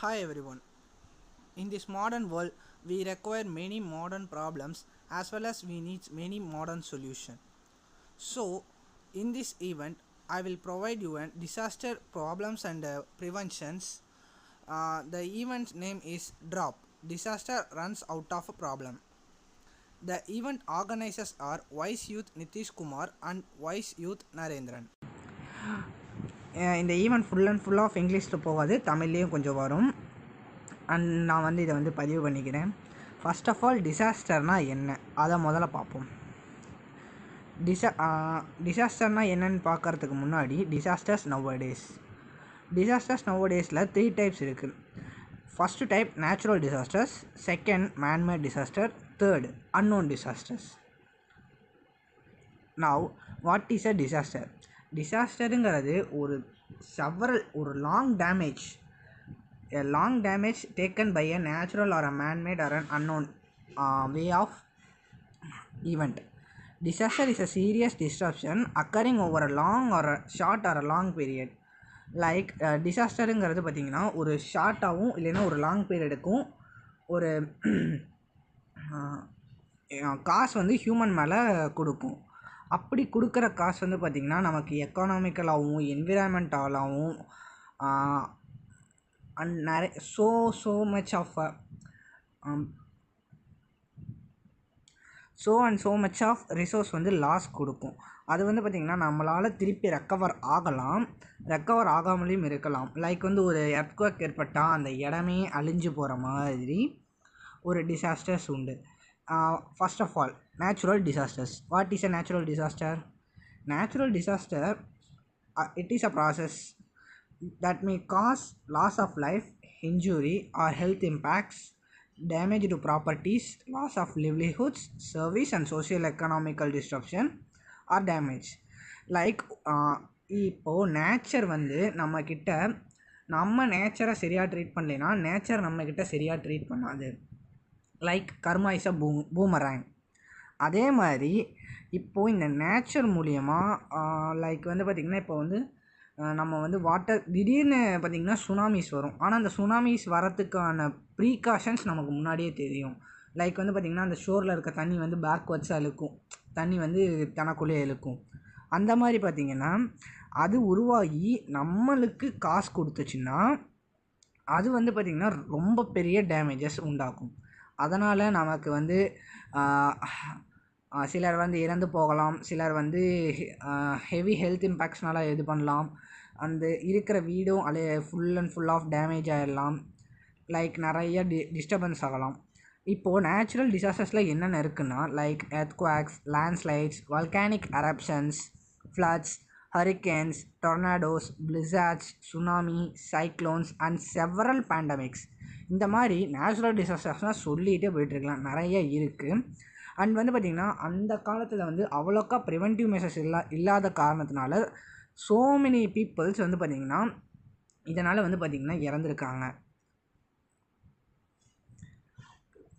Hi everyone. In this modern world, we require many modern problems as well as we need many modern solutions. So, in this event, I will provide you a disaster problems and preventions. The event name is Drop. Disaster runs out of a problem. The event organizers are Wise Youth Nitish Kumar and Wise Youth Narendran. இந்த event full and full of இங்கிலீஷில் போகாது, தமிழ்லேயும் கொஞ்சம் வரும். And நான் இதை பதிவு பண்ணிக்கிறேன். ஃபர்ஸ்ட் ஆஃப் ஆல் டிசாஸ்டர்னால் என்ன அதை முதல்ல பார்ப்போம். டிசாஸ்டர்னால் என்னென்னு பார்க்குறதுக்கு முன்னாடி டிசாஸ்டர்ஸ் நவடேஸில் 3 டைப்ஸ் இருக்குது. First type natural disasters, second manmade disaster, third unknown disasters. Now what is a disaster? டிசாஸ்டருங்கிறது ஒரு long damage taken by a natural or a man-made or an unknown way of event. Disaster is a serious disruption occurring over a long or a short or a long period. Like டிசாஸ்டருங்கிறது பார்த்திங்கன்னா ஒரு ஷார்ட்டாகவும் இல்லைன்னா ஒரு long பீரியடுக்கும் ஒரு காசு human மேலே கொடுக்கும். அப்படி கொடுக்குற காசு பார்த்திங்கன்னா நமக்கு எக்கனாமிக்கலாகவும் என்விரான்மெண்டலாகவும் அண்ட் நிறைய so much of resource loss கொடுக்கும். அது பார்த்திங்கன்னா நம்மளால் திருப்பி ரெக்கவர் ஆகாமலையும் இருக்கலாம். லைக் ஒரு எர்த்குவேக் ஏற்பட்டால் அந்த இடமே அழிஞ்சு போகிற மாதிரி ஒரு டிசாஸ்டர்ஸ் உண்டு. First of all, natural disasters. What is a natural disaster? Natural disaster, it is a process that may cause loss of life, injury or health impacts, damage to properties, loss of livelihoods, service and social economical disruption or damage. Like இப்போது nature நம்ம நேச்சரை சரியாக treat பண்ணலைன்னா nature நம்மக்கிட்ட சரியாக treat பண்ணாது. Like karma is a boomerang. அதே மாதிரி இப்போது இந்த நேச்சர் மூலியமாக லைக் பார்த்திங்கன்னா இப்போ நம்ம வாட்டர் திடீர்னு பார்த்திங்கன்னா சுனாமிஸ் வரும். ஆனால் அந்த சுனாமிஸ் வரத்துக்கான ப்ரீகாஷன்ஸ் நமக்கு முன்னாடியே தெரியும். லைக் பார்த்திங்கன்னா அந்த ஷோரில் இருக்க தண்ணி பேக்வர்ட்ஸாக இழுக்கும், தண்ணி தனக்குள்ளே இழுக்கும். அந்த மாதிரி பார்த்திங்கன்னா அது உருவாகி நம்மளுக்கு காசு கொடுத்துச்சுன்னா அது பார்த்திங்கன்னா ரொம்ப பெரிய டேமேஜஸ் உண்டாக்கும். அதனால் நமக்கு சிலர் இறந்து போகலாம், சிலர் ஹெவி ஹெல்த் இம்பேக்ட்ஸ்னால இது பண்ணலாம். அந்த இருக்கிற வீடும் full and full of damage ஆகிடலாம். லைக் நிறைய டிஸ்டர்பன்ஸ் ஆகலாம். இப்போது நேச்சுரல் டிசாஸ்டர்ஸில் என்னென்ன இருக்குன்னா like earthquakes, landslides, volcanic eruptions, floods, ஹரிக்கேன்ஸ், tornadoes, பிளிஸார்ட்ஸ், tsunami, cyclones and several pandemics. இந்த மாதிரி நேச்சுரல் டிசாஸ்டர்ஸ்னால் சொல்லிகிட்டே போயிட்டுருக்கலாம், நிறைய இருக்குது. அண்ட் பார்த்திங்கன்னா அந்த காலத்தில் அவ்வளோக்கா ப்ரிவென்டிவ் மெஷர்ஸ் இல்லாத காரணத்தினால ஸோ மெனி பீப்புள்ஸ் பார்த்திங்கன்னா இதனால் பார்த்திங்கன்னா இறந்துருக்காங்க.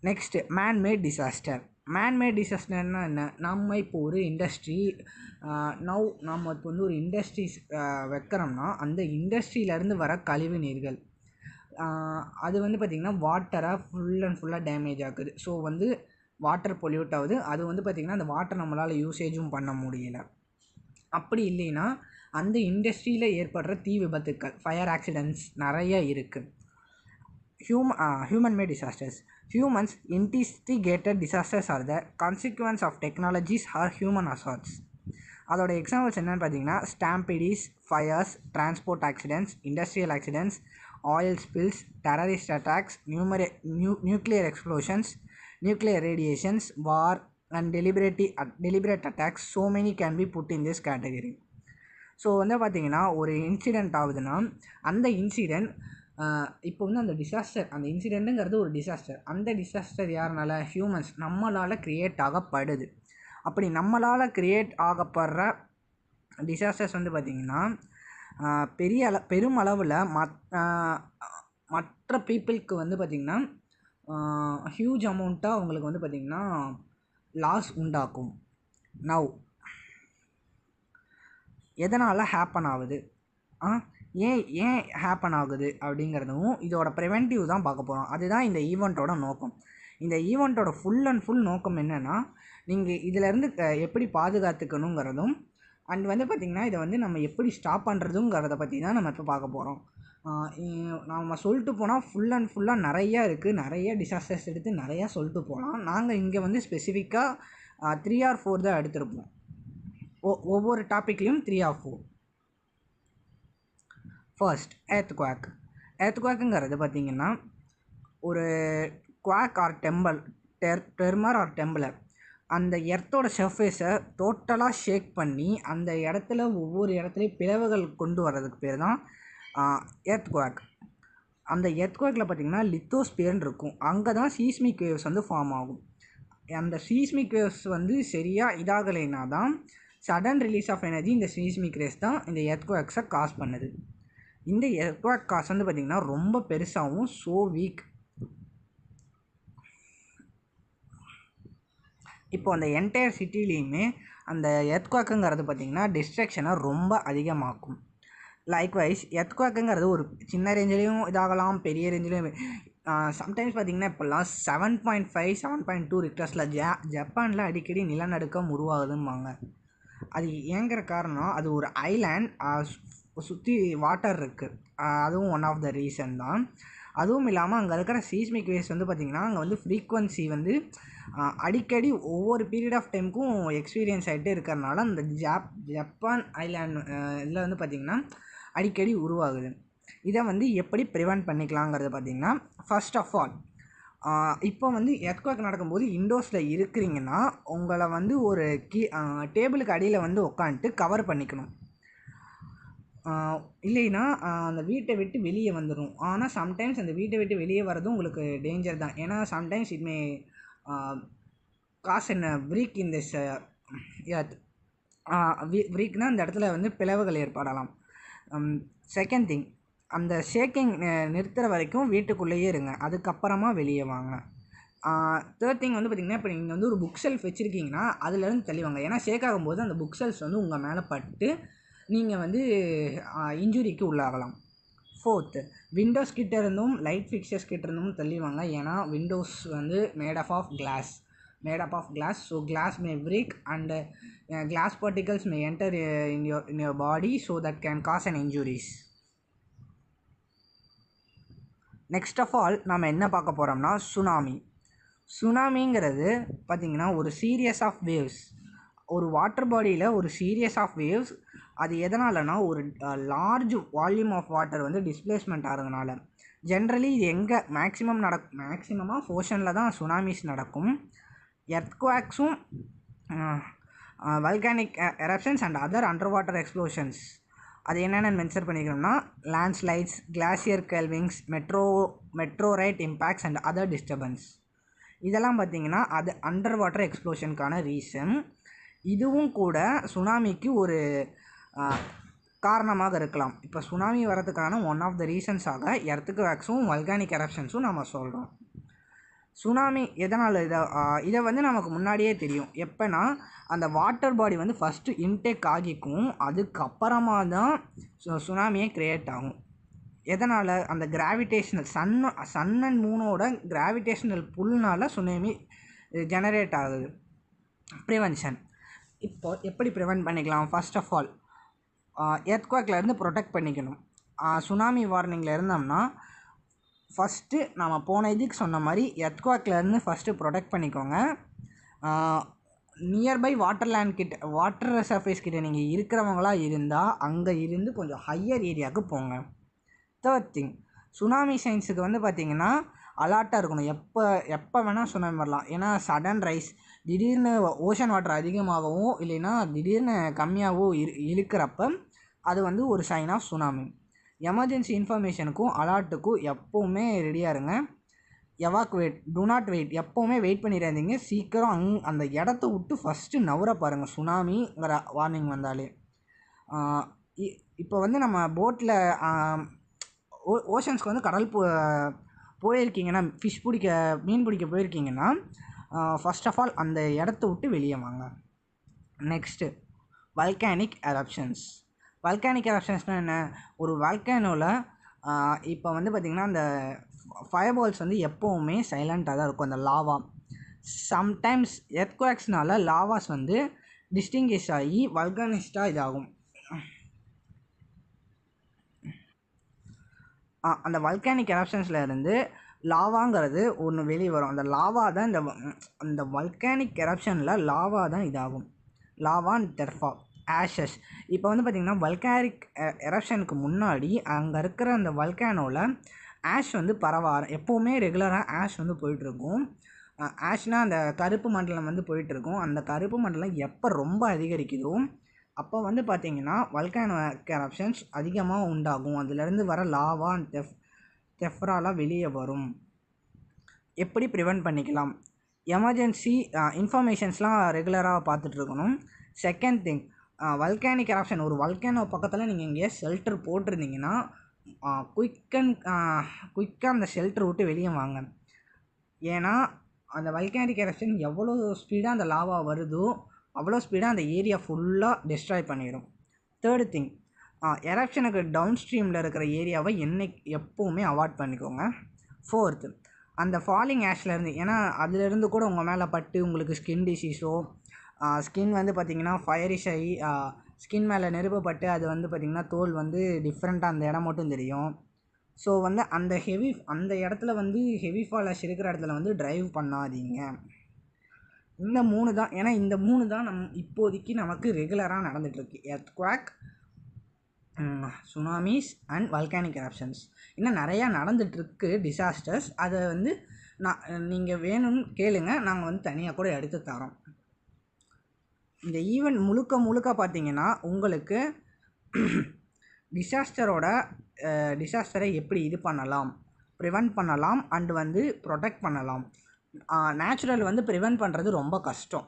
நெக்ஸ்ட்டு மேன்மேட் டிசாஸ்டர்னால் என்ன? நம்ம இப்போ ஒரு இண்டஸ்ட்ரி நம்ம இப்போ ஒரு இண்டஸ்ட்ரீஸ் வைக்கிறோம்னா அந்த இண்டஸ்ட்ரியிலேருந்து வர கழிவு நீர்கள் அது பார்த்திங்கன்னா வாட்டரை ஃபுல் அண்ட் ஃபுல்லாக டேமேஜ் ஆகுது. ஸோ வாட்டர் பொல்யூட் ஆகுது. அது பார்த்திங்கன்னா அந்த வாட்டர் நம்மளால் யூசேஜும் பண்ண முடியல. அப்படி இல்லைன்னா அந்த இண்டஸ்ட்ரியில் ஏற்படுற தீ விபத்துக்கள், ஃபயர் ஆக்சிடென்ட்ஸ் நிறைய இருக்குது. Human-made disasters. Humans instigated disasters are the consequence of technologies or human assaults. அதோட எக்ஸாம்பிள்ஸ் என்னென்னு பார்த்தீங்கன்னா stampedes, fires, transport accidents, industrial accidents, oil spills, terrorist attacks, nuclear explosions, nuclear radiations, war and deliberate attacks. So many can be put in this category. So பார்த்திங்கன்னா ஒரு incident ஆகுதுன்னா அந்த incident இப்போ அந்த இன்சிடெண்ட்டுங்கிறது ஒரு டிசாஸ்டர். அந்த டிசாஸ்டர் யாருனால? ஹியூமன்ஸ், நம்மளால் create ஆகப்படுது. அப்படி நம்மளால் க்ரியேட் ஆகப்படுற டிசாஸ்டர்ஸ் பார்த்திங்கன்னா பெருமளவில் மற்ற பீப்புளுக்கு பார்த்திங்கன்னா ஹியூஜ் அமௌண்ட்டாக அவங்களுக்கு பார்த்திங்கன்னா லாஸ் உண்டாக்கும். நவ் எதனால் ஹேப்பன் ஆகுது? ஏன் ஏன் ஹேப்பன் ஆகுது அப்படிங்கிறதும் இதோட ப்ரிவென்டிவ் தான் பார்க்க போகிறோம். அதுதான் இந்த ஈவெண்ட்டோட நோக்கம். இந்த ஈவெண்ட்டோட ஃபுல் அண்ட் ஃபுல் நோக்கம் என்னென்னா, நீங்கள் இதிலேருந்து எப்படி பாதுகாத்துக்கணுங்கிறதும் அண்ட் வந்து பார்த்திங்கன்னா இதை வந்து நம்ம எப்படி ஸ்டாப் பண்ணுறதுங்கிறத பற்றி தான் நம்ம இப்போ பார்க்க போகிறோம். நம்ம சொல்லிட்டு போனால் ஃபுல் அண்ட் ஃபுல்லாக நிறையா இருக்குது, நிறைய டிசாஸ்டர்ஸ் எடுத்து நிறையா சொல்லிட்டு போகலாம். நாங்கள் இங்கே வந்து ஸ்பெசிஃபிக்காக 3 or 4 தான் எடுத்திருப்போம். ஒவ்வொரு டாப்பிக்லேயும் 3 or 4. ஃபர்ஸ்ட் எர்த்குவாக்குங்கிறது பார்த்திங்கன்னா ஒரு குவாக் ஆர் டெர்மர் ஆர் டெம்பலர் அந்த எர்த்தோட சர்ஃபேஸை டோட்டலாக ஷேக் பண்ணி அந்த இடத்துல ஒவ்வொரு இடத்துலையும் பிளவுகள் கொண்டு வர்றதுக்கு பேர் தான் எர்த்குவாக். அந்த எர்த்குவாக்கில் பார்த்திங்கன்னா லித்தோஸ்பியர்னு இருக்கும். அங்கே தான் சீஸ்மிக் வேவ்ஸ் வந்து ஃபார்ம் ஆகும். அந்த சீஸ்மிக் வேவ்ஸ் வந்து சரியாக இதாகலைன்னா தான் சடன் ரிலீஸ் ஆஃப் எனர்ஜி இந்த சீஸ்மிக் ரேஸ் தான் இந்த எர்த்குவாக்ஸை காஸ் பண்ணுது. இந்த எர்த்குவாக் காஸ் வந்து பார்த்திங்கன்னா ரொம்ப பெருசாகவும் ஸோ வீக். இப்போ அந்த என்டையர் சிட்டிலையுமே அந்த எர்த்குவாக்குங்கிறது பார்த்திங்கன்னா டிஸ்ட்ரக்ஷனை ரொம்ப அதிகமாக்கும். லைக்வைஸ் எர்த்குவாக்குங்கிறது ஒரு சின்ன ரேஞ்சிலையும் இதாகலாம், பெரிய ரேஞ்சிலையும். சம்டைம்ஸ் பார்த்திங்கன்னா இப்போல்லாம் 7.5 7.2 ரிக்டர்ஸில் ஜப்பானில் அடிக்கடி நிலநடுக்கம் உருவாகுதும்பாங்க. அது ஏங்கிற காரணம் அது ஒரு ஐலேண்ட், சுற்றி வாட்டர் இருக்குது, அதுவும் ஒன் ஆஃப் த ரீசன் தான். அதுவும் இல்லாமல் அங்கே இருக்கிற சீஸ்மிக் வேவ்ஸ் வந்து பார்த்திங்கன்னா அங்கே வந்து ஃப்ரீக்வன்சி வந்து அடிக்கடி ஒவ்வொரு பீரியட் ஆஃப் டைமுக்கும் எக்ஸ்பீரியன்ஸ் ஆகிட்டே இருக்கிறனால அந்த ஜப்பான் ஐலேண்ட் இதில் வந்து பார்த்திங்கன்னா அடிக்கடி உருவாகுது. இதை வந்து எப்படி ப்ரிவெண்ட் பண்ணிக்கலாங்கிறது பார்த்திங்கன்னா, ஃபர்ஸ்ட் ஆஃப் ஆல் இப்போ வந்து எர்த்குவாக் நடக்கும்போது இண்டோர்ஸில் இருக்கிறீங்கன்னா உங்களை வந்து ஒரு டேபிளுக்கு அடியில் வந்து உட்காந்துட்டு கவர் பண்ணிக்கணும். இல்லைன்னா அந்த வீட்டை விட்டு வெளியே வந்துடும். ஆனால் சம்டைம்ஸ் அந்த வீட்டை விட்டு வெளியே வர்றதும் உங்களுக்கு டேஞ்சர் தான். ஏன்னா சம்டைம்ஸ் இட் மே காஸ் என்ன பிரீக் இன் திஸ் எர்த். பிரீக்னால் அந்த இடத்துல வந்து பிளவுகள் ஏற்படலாம். செகண்ட் திங், அந்த ஷேக்கிங் நிறுத்துகிற வரைக்கும் வீட்டுக்குள்ளேயே இருங்க, அதுக்கப்புறமா வெளியே வாங்க. தேர்ட் திங் வந்து பார்த்திங்கன்னா, இப்போ நீங்கள் வந்து ஒரு புக் ஷெல்ஃப் வச்சுருக்கீங்கன்னா அதுலேருந்து தள்ளிவாங்க. ஏன்னா ஷேக் ஆகும்போது அந்த புக் ஷெல்ஃப்ஸ் வந்து உங்கள் மேலே பட்டு நீங்கள் வந்து இன்ஜுரிக்கு உள்ளாகலாம். ஃபோர்த்து, விண்டோஸ் கிட்ட இருந்தும் லைட் ஃபிக்சர்ஸ் கிட்ட இருந்தும் தள்ளிவாங்க. ஏன்னா விண்டோஸ் வந்து made up of glass. So glass may break and glass particles may enter in your body, so that can cause an injuries. Next of all நம்ம என்ன பார்க்க போகிறோம்னா சுனாமிங்கிறது பார்த்திங்கன்னா ஒரு சீரியஸ் ஆஃப் வேவ்ஸ், ஒரு வாட்டர் பாடியில் ஒரு சீரியஸ் ஆஃப் வேவ்ஸ். அது எதனாலனா ஒரு லார்ஜ் வால்யூம் ஆஃப் வாட்டர் வந்து டிஸ்பிளேஸ்மெண்ட் ஆகிறதுனால. ஜென்ரலி இது எங்கே மேக்ஸிமமாக ஓஷனில் தான் சுனாமிஸ் நடக்கும். எர்த்குவாக்ஸும் volcanic eruptions and other underwater explosions அது என்னென்னு மென்ஷன் பண்ணிக்கணும்னா landslides, glacier calvings, meteorite impacts and other disturbances. இதெல்லாம் பார்த்திங்கன்னா அது அண்டர் வாட்டர் எக்ஸ்ப்ளோஷனுக்கான ரீசன். இதுவும் கூட சுனாமிக்கு ஒரு காரணமாக இருக்கலாம். இப்போ சுனாமி வரதுக்கான ஒன் ஆஃப் த ரீசன்ஸாக எர்த்குவாக்ஸும் வல்கானிக் எரப்ஷன்ஸும் நம்ம சொல்கிறோம். சுனாமி எதனால் இதை வந்து நமக்கு முன்னாடியே தெரியும். எப்போனா அந்த வாட்டர் பாடி வந்து ஃபஸ்ட்டு இன்டேக் ஆகிக்கும், அதுக்கப்புறமா தான் சுனாமியே க்ரியேட் ஆகும். எதனால்? அந்த கிராவிடேஷனல் சன் அண்ட் மூனோட கிராவிடேஷனல் புல்னால் சுனாமி ஜெனரேட் ஆகுது. ப்ரிவென்ஷன் இப்போ எப்படி ப்ரிவென்ட் பண்ணிக்கலாம்? ஃபர்ஸ்ட் ஆஃப் ஆல் எர்த்குவாக்லேருந்து ப்ரொடெக்ட் பண்ணிக்கணும். சுனாமி வார்னிங்கில் இருந்தோம்னா ஃபஸ்ட்டு நம்ம போன இதுக்கு சொன்ன மாதிரி எர்த்குவாக்லேருந்து ஃபஸ்ட்டு ப்ரொடெக்ட் பண்ணிக்கோங்க. நியர்பை வாட்டர் சர்ஃபேஸ் கிட்ட நீங்கள் இருக்கிறவங்களாக இருந்தால் அங்கே இருந்து கொஞ்சம் ஹையர் ஏரியாவுக்கு போங்க. தேர்ட் திங், சுனாமி சைன்ஸுக்கு வந்து பார்த்திங்கன்னா அலர்ட்டாக இருக்கணும். எப்போ வேணால் சுனாமி வரலாம். ஏன்னா சடன் ரைஸ், திடீர்னு ஓஷன் வாட்டர் அதிகமாகவும் இல்லைன்னா திடீர்னு கம்மியாகவும் இழுக்கிறப்ப அது வந்து ஒரு சைன் ஆஃப் சுனாமி. எமர்ஜென்சி இன்ஃபர்மேஷனுக்கும் அலர்ட்டுக்கும் எப்போவுமே ரெடியாக இருங்க. எவாக்குவேட், டூ நாட் வெயிட், எப்போவுமே வெயிட் பண்ணிடாதீங்க. சீக்கிரம் அந்த இடத்த விட்டு ஃபஸ்ட்டு நவர பாருங்கள் சுனாமிங்கிற வார்னிங் வந்தாலே. இப்போ வந்து நம்ம போட்டில் ஓஷன்ஸ்க்கு வந்து கடல் போயிருக்கீங்கன்னா, மீன் பிடிக்க போயிருக்கீங்கன்னா ஃபர்ஸ்ட் ஆஃப் ஆல் அந்த இடத்த விட்டு வெளியே வாங்க. Next volcanic eruptions. வல்கானிக் எரப்ஷன்ஸ்னால் என்ன? ஒரு வால்கானோவில் இப்போ வந்து பார்த்திங்கன்னா அந்த ஃபயர் பால்ஸ் வந்து எப்போவுமே சைலண்ட்டாக தான் இருக்கும். அந்த லாவா சம்டைம்ஸ் எர்த்குவேக்ஸ்னால லாவாஸ் வந்து டிஸ்டிங்கிஷ் ஆகி வல்கானிஸ்டாக இதாகும். அந்த வல்கானிக் எரப்ஷன்ஸில் இருந்து லாவாங்கிறது ஒன்று வெளியே வரும். அந்த லாவா தான் அந்த வல்கானிக் எரப்ஷனில் லாவா தான் இதாகும். லாவா அண்ட் தெர்ஃபா ஆஷஸ். இப்போ வந்து பார்த்திங்கன்னா வல்கானிக் எரப்ஷனுக்கு முன்னாடி அங்கே இருக்கிற அந்த வல்கானோவில் ஆஷ் வந்து எப்போவுமே ரெகுலராக ஆஷ் வந்து போயிட்டுருக்கும். ஆஷ்னால் அந்த கருப்பு மண்டலம் வந்து போயிட்டுருக்கும். அந்த கருப்பு மண்டலம் எப்போ ரொம்ப அதிகரிக்குதோ அப்போ வந்து பார்த்திங்கன்னா வல்கானோ எரப்ஷன்ஸ் அதிகமாக உண்டாகும். அதுலேருந்து வர லாவா அண்ட் தெஃப்ராலாம் வெளியே வரும். எப்படி ப்ரிவெண்ட் பண்ணிக்கலாம்? எமர்ஜென்சி இன்ஃபர்மேஷன்ஸ்லாம் ரெகுலராக பார்த்துட்ருக்கணும். செகண்ட் திங், வல்கானிக் எரப்ஷன் ஒரு வல்கானோ பக்கத்தில் நீங்கள் எங்கேயா ஷெல்டர் போட்டிருந்தீங்கன்னா குயிக்காக அந்த ஷெல்டர் விட்டு வெளியே வாங்க. ஏன்னா அந்த வல்கானிக் எரப்ஷன் எவ்வளோ ஸ்பீடாக அந்த லாவா வருதோ அவ்வளோ ஸ்பீடாக அந்த ஏரியா ஃபுல்லாக டெஸ்ட்ராய் பண்ணிடும். தேர்டு திங், எரப்ஷனுக்கு டவுன் ஸ்ட்ரீமில் இருக்கிற ஏரியாவை எப்போவுமே அவாய்ட் பண்ணிக்கோங்க. ஃபோர்த்து, அந்த ஃபாலிங் ஆஷ்லேருந்து, ஏன்னா அதுலேருந்து கூட உங்கள் மேலே பட்டு உங்களுக்கு ஸ்கின் டிசீஸோ ஸ்கின் வந்து பார்த்திங்கன்னா ஃபயரிஷ் ஆகி ஸ்கின் மேலே நெருப்பப்பட்டு அது வந்து பார்த்திங்கன்னா தோல் வந்து டிஃப்ரெண்ட்டாக அந்த இடம் மட்டும் தெரியும். ஸோ வந்து அந்த இடத்துல வந்து ஹெவி ஃபால் ஆஷ் இருக்கிற இடத்துல வந்து ட்ரைவ் பண்ணாதீங்க. இந்த 3 தான். ஏன்னா இந்த 3 தான் இப்போதைக்கு நமக்கு ரெகுலராக நடந்துகிட்ருக்கு. Earthquake, tsunamis and volcanic eruptions. இன்னும் நிறையா நடந்துகிட்ருக்கு டிசாஸ்டர்ஸ். அதை வந்து நீங்கள் வேணும்னு கேளுங்க, நாங்கள் வந்து தனியாக கூட எடுத்து தரோம். இந்த ஈவெண்ட் முழுக்க பார்த்திங்கன்னா உங்களுக்கு டிசாஸ்டரை எப்படி இது பண்ணலாம், ப்ரிவெண்ட் பண்ணலாம் அண்டு வந்து ப்ரொடெக்ட் பண்ணலாம். நேச்சுரல் வந்து ப்ரிவெண்ட் பண்ணுறது ரொம்ப கஷ்டம்.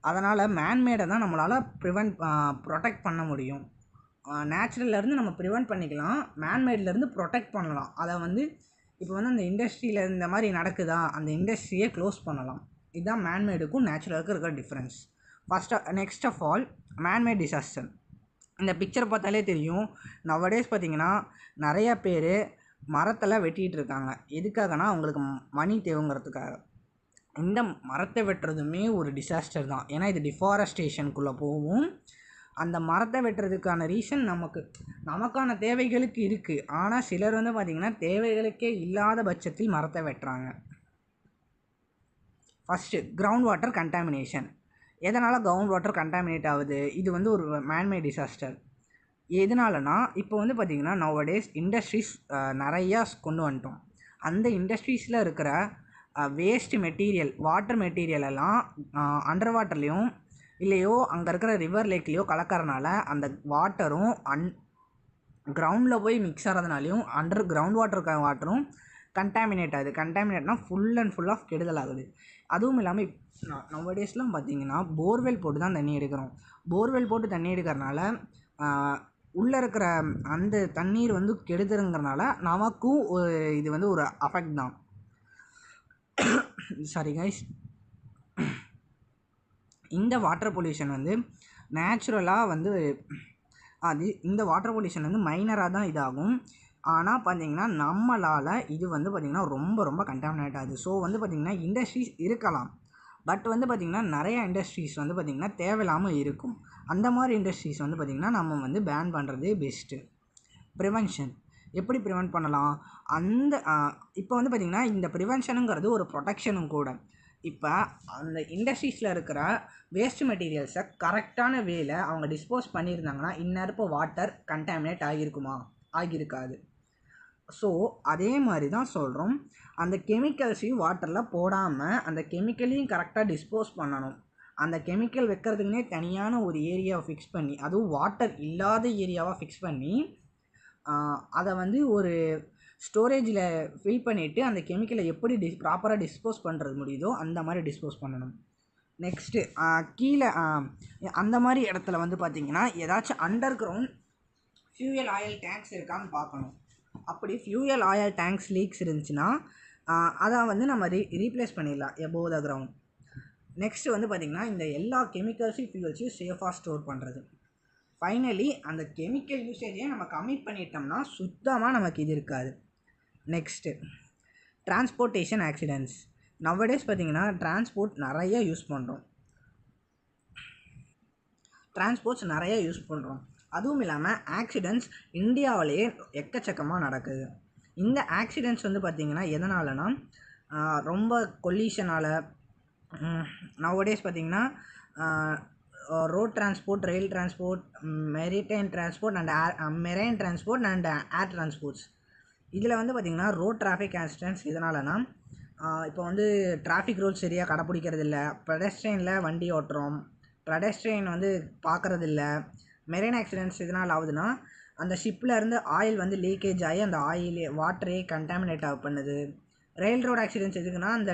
அதனால் மேன்மேடை தான் நம்மளால் ப்ரொடெக்ட் பண்ண முடியும். நேச்சுரல்லேருந்து நம்ம ப்ரிவெண்ட் பண்ணிக்கலாம், மேன்மேட்லேருந்து ப்ரொடெக்ட் பண்ணலாம். அதை வந்து இப்போ வந்து அந்த இண்டஸ்ட்ரியில் இந்த மாதிரி நடக்குதா, அந்த இண்டஸ்ட்ரியை க்ளோஸ் பண்ணலாம். இதுதான் மேன்மேடுக்கும் நேச்சுரலுக்கும் இருக்கிற difference. Next of all manmade disaster. இந்த பிக்சர் பார்த்தாலே தெரியும். நவடேஸ் பார்த்திங்கன்னா நிறையா பேர் மரத்தெல்லாம் வெட்டிகிட்டு இருக்காங்க. எதுக்காகனா அவங்களுக்கு மணி தேவைங்கிறதுக்காக. இந்த மரத்தை வெட்டுறதுமே ஒரு டிசாஸ்டர் தான். ஏன்னா இது டிஃபாரஸ்டேஷனுக்குள்ளே போகும். அந்த மரத்தை வெட்டுறதுக்கான ரீசன் நமக்கான தேவைகளுக்கு இருக்குது. ஆனால் சிலர் வந்து பார்த்திங்கன்னா தேவைகளுக்கே இல்லாத பட்சத்தில் மரத்தை வெட்டுறாங்க. First ground water contamination. எதனால் கிரவுண்ட் வாட்டர் கண்டாமினேட் ஆகுது? இது வந்து ஒரு மேன்மேட் டிசாஸ்டர். எதனாலனா இப்போ வந்து பார்த்திங்கன்னா நவடேஸ் இண்டஸ்ட்ரீஸ் நிறையா கொண்டு வந்துட்டோம். அந்த இண்டஸ்ட்ரீஸில் இருக்கிற வேஸ்ட் மெட்டீரியல், வாட்டர் மெட்டீரியல் எல்லாம் அண்டர் வாட்டர்லேயும் இல்லையோ அங்கே இருக்கிற ரிவர் லேக்லேயோ கலக்கறனால அந்த வாட்டரும் கிரவுண்டில் போய் மிக்ஸ் ஆகிறதுனாலையும் கிரவுண்ட் வாட்டரும் கண்டாமினேட் ஆகுது. கண்டாமினேட்னால் ஃபுல் அண்ட் ஃபுல் ஆஃப் கெடுதல் ஆகுது. அதுவும் இல்லாமல் நவடேஸ்லாம் பார்த்திங்கன்னா போர்வெல் போட்டு தான் தண்ணி எடுக்கிறோம். போர்வெல் போட்டு தண்ணி எடுக்கிறனால உள்ளே இருக்கிற அந்த தண்ணீர் வந்து கெடுதுங்கிறனால நமக்கும் இது வந்து ஒரு அஃபெக்ட் தான். Sorry guys. இந்த வாட்டர் பொல்யூஷன் வந்து நேச்சுரலாக வந்து இந்த வாட்டர் பொல்யூஷன் வந்து மைனராக தான் இதாகும். ஆனால் பார்த்திங்கன்னா நம்மளால் இது வந்து பார்த்திங்கன்னா ரொம்ப ரொம்ப கண்டாமினேட் ஆகுது. ஸோ வந்து பார்த்திங்கன்னா இண்டஸ்ட்ரீஸ் இருக்கலாம், பட் வந்து பார்த்திங்கன்னா நிறையா இண்டஸ்ட்ரீஸ் வந்து பார்த்திங்கன்னா தேவையில்லாமல் இருக்கும். அந்த மாதிரி இண்டஸ்ட்ரீஸ் வந்து பார்த்திங்கன்னா நம்ம வந்து பேன் பண்ணுறது பெஸ்ட்டு. ப்ரிவென்ஷன் எப்படி ப்ரிவென்ட் பண்ணலாம்? இப்போ வந்து பார்த்திங்கன்னா இந்த ப்ரிவென்ஷனுங்கிறது ஒரு ப்ரொடெக்ஷனும் கூட. இப்போ அந்த இண்டஸ்ட்ரீஸில் இருக்கிற வேஸ்ட் மெட்டீரியல்ஸை கரெக்டான வேல அவங்க டிஸ்போஸ் பண்ணியிருந்தாங்கன்னா இந்நேரப்போ வாட்டர் கண்டாமினேட் ஆகியிருக்காது. ஸோ அதே மாதிரி தான் சொல்கிறோம், அந்த கெமிக்கல்ஸையும் வாட்டரில் போடாமல் அந்த கெமிக்கலையும் கரெக்டாக டிஸ்போஸ் பண்ணணும். அந்த கெமிக்கல் வைக்கிறதுக்குனே தனியான ஒரு ஏரியாவை ஃபிக்ஸ் பண்ணி, அதுவும் வாட்டர் இல்லாத ஏரியாவாக ஃபிக்ஸ் பண்ணி அதை வந்து ஒரு ஸ்டோரேஜில் ஃபில் பண்ணிவிட்டு அந்த கெமிக்கலை எப்படி ப்ராப்பராக டிஸ்போஸ் பண்ணுறது முடியுதோ அந்த மாதிரி டிஸ்போஸ் பண்ணணும். நெக்ஸ்ட்டு கீழே அந்த மாதிரி இடத்துல வந்து பார்த்திங்கன்னா ஏதாச்சும் underground fuel oil tanks இருக்கான்னு பார்க்கணும். அப்படி ஃபியூயல் ஆயில் டேங்க்ஸ் லீக்ஸ் இருந்துச்சுன்னா அதை வந்து நம்ம ரீப்ளேஸ் பண்ணிடலாம் எபோவ் த கிரவுண்ட். நெக்ஸ்ட்டு வந்து பார்த்திங்கன்னா இந்த எல்லா கெமிக்கல்ஸையும் ஃபியூயல்ஸையும் சேஃபாக ஸ்டோர் பண்ணுறது. ஃபைனலி அந்த கெமிக்கல் யூசேஜே நம்ம கம்மி பண்ணிட்டோம்னா சுத்தமாக நமக்கு இது இருக்காது. Next transportation accidents. நவடேஸ் பார்த்திங்கன்னா டிரான்ஸ்போர்ட்ஸ் நிறைய யூஸ் பண்ணுறோம். அதுவும் இல்லாமல் ஆக்சிடென்ட்ஸ் இந்தியாவிலேயே எக்கச்சக்கமாக நடக்குது. இந்த ஆக்சிடென்ட்ஸ் வந்து பார்த்திங்கன்னா எதனாலனா ரொம்ப கொல்லிஷனால் நவடேஸ் பார்த்திங்கன்னா road transport, rail transport, maritime transport and marine transport and air transports. இதில் வந்து பார்த்திங்கன்னா ரோட் டிராஃபிக் ஆக்சிடென்ட்ஸ் எதனாலனா இப்போ வந்து டிராஃபிக் ரூல்ஸ் சரியாக கடைப்பிடிக்கிறது இல்லை, பெடஸ்ட்ரெயினில் வண்டி ஓட்டுறோம், பெடஸ்ட்ரெயின் வந்து பார்க்குறதில்ல. மெரைன் ஆக்சிடென்ட்ஸ் எதனால் ஆகுதுன்னா அந்த ஷிப்பில் ஆயில் வந்து லீக்கேஜ் ஆகி அந்த ஆயில் வாட்டரே கண்டாமினேட் பண்ணுது. ரயில் ரோடு ஆக்சிடென்ட்ஸ் எதுக்குன்னா அந்த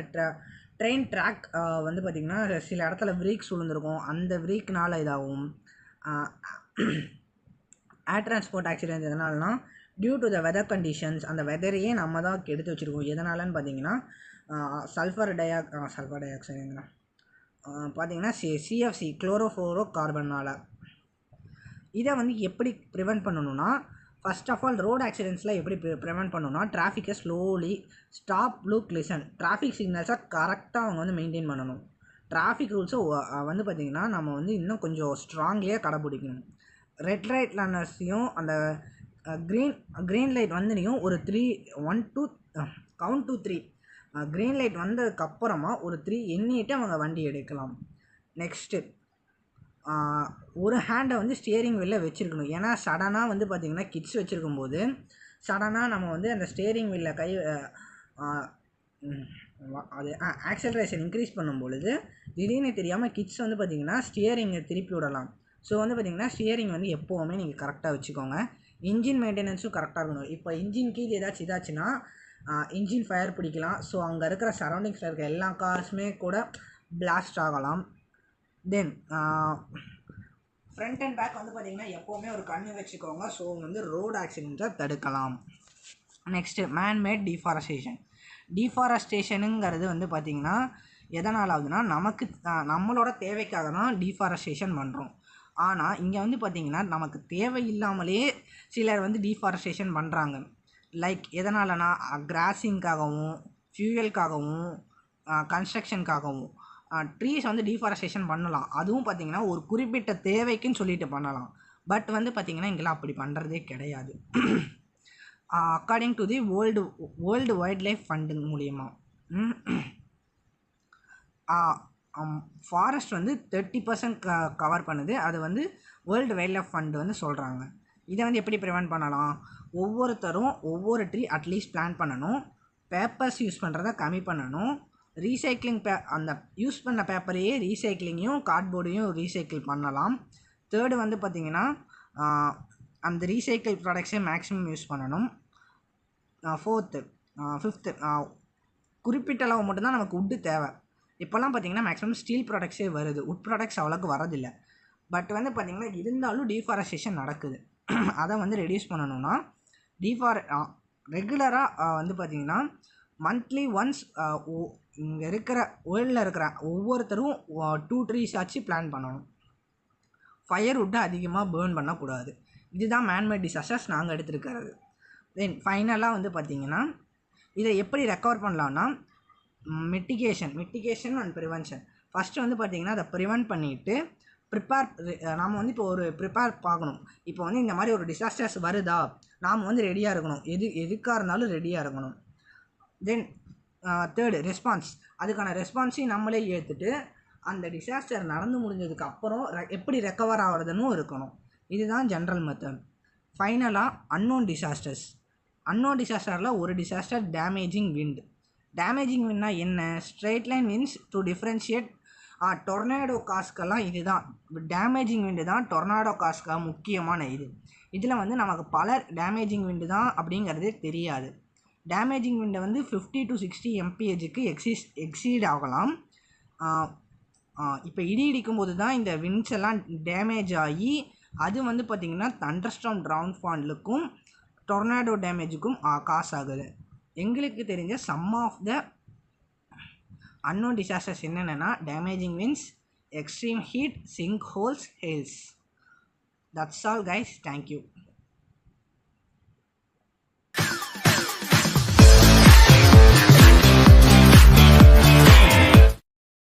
ட்ரெயின் ட்ராக் வந்து பார்த்திங்கன்னா சில இடத்துல வ்ரீக்ஸ் விழுந்திருக்கும், அந்த வ்ரீக்னால் இதாகும். ஏர் டிரான்ஸ்போர்ட் ஆக்சிடென்ட்ஸ் எதனால்னா due to the weather conditions, அந்த வெதரையே நம்ம தான் எடுத்து வச்சுருக்கோம். எதனாலன்னு பார்த்தீங்கன்னா சல்ஃபர் டை ஆக்சைடுங்களா பார்த்தீங்கன்னா சிஎஃப்சி குளோரோஃப்ளோரோ கார்பனால். இதை வந்து எப்படி ப்ரிவெண்ட் பண்ணணும்னா ஃபர்ஸ்ட் ஆஃப் ஆல் ரோடு ஆக்சிடென்ட்ஸில் எப்படி ப்ரிவெண்ட் பண்ணணும்னா டிராஃபிக்கை slowly stop, look, listen, traffic சிக்னல்ஸை கரெக்டாக அவங்க வந்து மெயின்டைன் பண்ணணும். டிராஃபிக் ரூல்ஸை வந்து பார்த்திங்கன்னா நம்ம வந்து இன்னும் கொஞ்சம் ஸ்ட்ராங்லியாக கடைப்பிடிக்கணும். ரெட் லைட் ரன்னர்ஸையும் அந்த க்ரீன் லைட் வந்துனையும் ஒரு 1 2 கவுண்ட் டு 3 க்ரீன் லைட் வந்ததுக்கப்புறமா ஒரு 3 எண்ணிட்டு அவங்க வண்டி எடுக்கலாம். நெக்ஸ்ட்டு ஒரு ஹேண்டை வந்து ஸ்டியரிங் வீலில் வச்சுருக்கணும். ஏன்னா சடனாக வந்து பார்த்திங்கன்னா கிட்ஸ் வச்சுருக்கும்போது சடனாக நம்ம வந்து அந்த ஸ்டியரிங் வீலில் அது ஆக்சலரேஷன் இன்க்ரீஸ் பண்ணும் பொழுது திடீர்னு தெரியாமல் கிட்ஸ் வந்து பார்த்திங்கன்னா ஸ்டியரிங்கை திருப்பி விடலாம். ஸோ வந்து பார்த்திங்கன்னா ஸ்டியரிங் வந்து எப்போவுமே நீங்கள் கரெக்டாக வச்சுக்கோங்க. இன்ஜின் மெயின்டெனன்ஸும் கரெக்டாக இருக்கணும். இப்போ இன்ஜின் கீழ் ஏதாச்சும் இதாச்சுன்னா இன்ஜின் ஃபயர் பிடிக்கலாம். ஸோ அங்கே இருக்கிற சரௌண்டிங்ஸில் இருக்கிற எல்லா கார்ஸுமே கூட பிளாஸ்ட் ஆகலாம். தென் ஃப்ரண்ட் அண்ட் பேக் வந்து பார்த்திங்கன்னா எப்போவுமே ஒரு கண்ணு வச்சுக்கோங்க. ஸோ வந்து ரோடு ஆக்சிடென்ட்டை தடுக்கலாம். நெக்ஸ்ட்டு மேன்மேட் டீஃபாரஸ்டேஷனுங்கிறது வந்து பார்த்திங்கன்னா எதனால் ஆகுதுன்னா நம்மளோட தேவைக்காக தான் டீஃபாரஸ்டேஷன் பண்ணுறோம். ஆனால் இங்கே வந்து பார்த்திங்கன்னா நமக்கு தேவையில்லாமலே சிலர் வந்து டீஃபாரஸ்டேஷன் பண்ணுறாங்க. லைக் எதனாலனா கிராஸிங்காகவும், ஃபியூயலுக்காகவும், கன்ஸ்ட்ரக்ஷனுக்காகவும் ட்ரீஸ் வந்து டீஃபாரஸ்டேஷன் பண்ணலாம். அதுவும் பார்த்திங்கன்னா ஒரு குறிப்பிட்ட தேவைக்குன்னு சொல்லிட்டு பண்ணலாம். பட் வந்து பார்த்திங்கன்னா இங்கெல்லாம் அப்படி பண்ணுறதே கிடையாது. According to the world wild life fund மூலியமாக ஃபாரஸ்ட் வந்து 30% கவர் பண்ணுது. அது வந்து வேர்ல்டு வைல்ட் லைஃப் ஃபண்டு வந்து சொல்கிறாங்க. இதை வந்து எப்படி ப்ரிவெண்ட் பண்ணலாம்? ஒவ்வொருத்தரும் ஒவ்வொரு ட்ரீ அட்லீஸ்ட் பிளான் பண்ணணும். பேப்பர்ஸ் யூஸ் பண்ணுறத கம்மி பண்ணணும். ரீசைக்ளிங் அந்த யூஸ் பண்ண பேப்பரையே ரீசைக்ளிங்கையும் கார்ட்போர்டையும் ரீசைக்கிள் பண்ணலாம். தேர்டு வந்து பார்த்திங்கன்னா அந்த ரீசைக்கிள் ப்ராடக்ட்ஸே மேக்ஸிமம் யூஸ் பண்ணணும். ஃபிஃப்த்து குறிப்பிட்ட அளவு மட்டும்தான் நமக்கு உட்டு தேவை. இப்போல்லாம் பார்த்திங்கன்னா மேக்ஸிமம் ஸ்டீல் ப்ராடக்ட்ஸே வருது, உட் ப்ராடக்ட்ஸ் அவ்வளோக்கு வரதில்லை. பட் வந்து பார்த்திங்கன்னா இருந்தாலும் டீஃபாரஸ்டேஷன் நடக்குது. அதை வந்து ரெடியூஸ் பண்ணணும்னா ரெகுலராக வந்து பார்த்திங்கன்னா மந்த்லி ஒன்ஸ் இங்கே இருக்கிற வேர்ல்டில் இருக்கிற ஒவ்வொருத்தரும் 2 ட்ரீஸ் ஆச்சு பிளான் பண்ணணும். ஃபயர் வுட்டை அதிகமாக பேர்ன் பண்ணக்கூடாது. இதுதான் மேன்மேட் டிசாஸ்டர்ஸ் நாங்கள் எடுத்துருக்கிறது. தென் ஃபைனலாக வந்து பார்த்திங்கன்னா இதை எப்படி ரெக்கவர் பண்ணலான்னா மிட்டிகேஷன் அண்ட் ப்ரிவென்ஷன். ஃபஸ்ட்டு வந்து பார்த்திங்கன்னா அதை ப்ரிவென்ட் பண்ணிவிட்டு நாம் வந்து இப்போ ஒரு ப்ரிப்பேர் பார்க்கணும். இப்போ வந்து இந்த மாதிரி ஒரு டிசாஸ்டர்ஸ் வருதா, நாம் வந்து ரெடியாக இருக்கணும். எதுக்காக இருந்தாலும் ரெடியாக இருக்கணும். தென் தேர்டு ரெஸ்பான்ஸ். அதுக்கான ரெஸ்பான்ஸையும் நம்மளே ஏற்றுட்டு அந்த டிசாஸ்டர் நடந்து முடிஞ்சதுக்கு அப்புறம் எப்படி ரெக்கவர் ஆகிறதுன்னு இருக்கணும். இதுதான் ஜென்ரல் மெத்தட். ஃபைனலாக அன்னோன் டிசாஸ்டரில் ஒரு டிசாஸ்டர் டேமேஜிங் விண்ட்னா என்ன? Straight line winds to differentiate tornado காஸ்க்கெல்லாம் இதுதான் டேமேஜிங் விண்டு தான் டொர்னாடோ காஸ்க்காக முக்கியமான இதில் வந்து நமக்கு பல டேமேஜிங் விண்டு தான் அப்படிங்கிறதே தெரியாது. டேமேஜிங் விண்டை வந்து 50 to 60 mph எக்ஸீட் ஆகலாம். இப்போ இடிக்கும் போது தான் இந்த விண்ட்ஸ் எல்லாம் டேமேஜ் ஆகி அது வந்து பார்த்திங்கன்னா தண்டர்ஸ்டார்ம் டவுன்ஃபாலுக்கும் டொர்னாடோ டேமேஜுக்கும் காஸ் ஆகுது. எங்களுக்கு தெரிஞ்ச some of the unknown disasters என்னென்னா damaging winds, extreme heat, sink holes, hails. That's all guys, thank you.